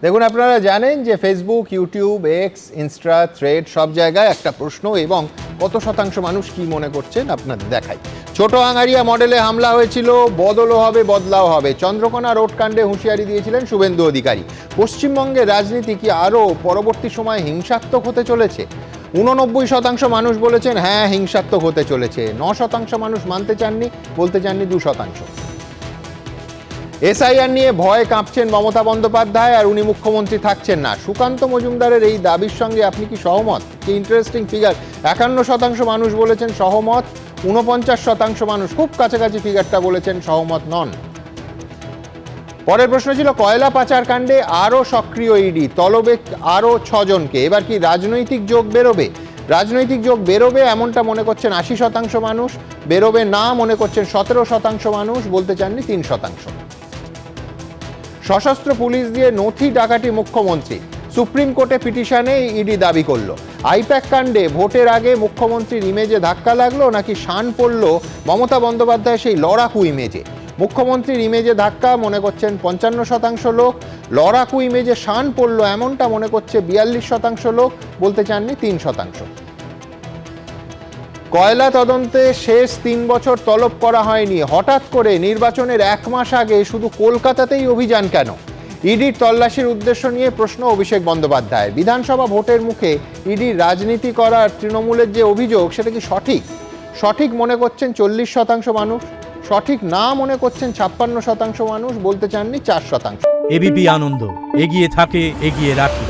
দেখুন, আপনারা জানেন যে Facebook, YouTube, x, Insta, thread সব জায়গায় একটা প্রশ্ন এবং কত শতাংশ মানুষ কি মনে করছেন আপনাদের দেখাই। ছোট আঙারিয়া মডেলে হামলা হয়েছিল, বদলও হবে, বদলাও হবে। চন্দ্রকোনা রোড কাণ্ডে হুঁশিয়ারি দিয়েছিলেন শুভেন্দু অধিকারী। পশ্চিমবঙ্গের রাজনীতি কি আরও পরবর্তী সময়ে হিংসাত্মক হতে চলেছে? 89% মানুষ বলেছেন হ্যাঁ, হিংসাত্মক হতে চলেছে। 9% মানুষ মানতে চাননি, বলতে চাননি 2%। এসআইআর নিয়ে ভয়ে কাঁপছেন মমতা বন্দ্যোপাধ্যায়, আর উনি মুখ্যমন্ত্রী থাকছেন না। সুকান্ত মজুমদারের এই দাবির সঙ্গে আপনি কি সহমত? কি ইন্টারেস্টিং ফিগার, 51% মানুষ বলেছেন সহমত, 49% মানুষ, খুব কাছাকাছি ফিগারটা, বলেছেন সহমত নন। পরের প্রশ্ন ছিল কয়লা পাচার কাণ্ডে আরও সক্রিয় ইডি, তলবে আরও 6 জনকে। এবার কি রাজনৈতিক যোগ বেরোবে? রাজনৈতিক যোগ বেরোবে এমনটা মনে করছেন 80% মানুষ, বেরোবে না মনে করছেন 17% মানুষ, বলতে চাননি 3%। সশস্ত্র পুলিশ দিয়ে নথি ডাকাটি মুখ্যমন্ত্রী, সুপ্রিম কোর্টে পিটিশনে ইডি দাবি করলো। আইপ্যাক কাণ্ডে ভোটের আগে মুখ্যমন্ত্রীর ইমেজে ধাক্কা লাগলো, নাকি শান পড়ল মমতা বন্দ্যোপাধ্যায় সেই লড়াকু ইমেজে? মুখ্যমন্ত্রীর ইমেজে ধাক্কা মনে করছেন 55% লোক, লড়াকু ইমেজে শান পড়ল এমনটা মনে করছে 42% লোক, বলতে চাননি 3%। কয়লা তদন্তে শেষ 3 বছর তলব করা হয়নি, হঠাৎ করে নির্বাচনের 1 মাস আগে শুধু কলকাতাতেই অভিযান কেন? ইডির তল্লাশির উদ্দেশ্য নিয়ে প্রশ্ন অভিষেক বন্দ্যোপাধ্যায়। বিধানসভা ভোটের মুখে ইডির রাজনীতি করার তৃণমূলের যে অভিযোগ, সেটা কি সঠিক? সঠিক মনে করছেন 40% মানুষ, সঠিক না মনে করছেন 56% মানুষ, বলতে চাননি 4%। এবিপি আনন্দ, এগিয়ে থাকে, এগিয়ে রাখে।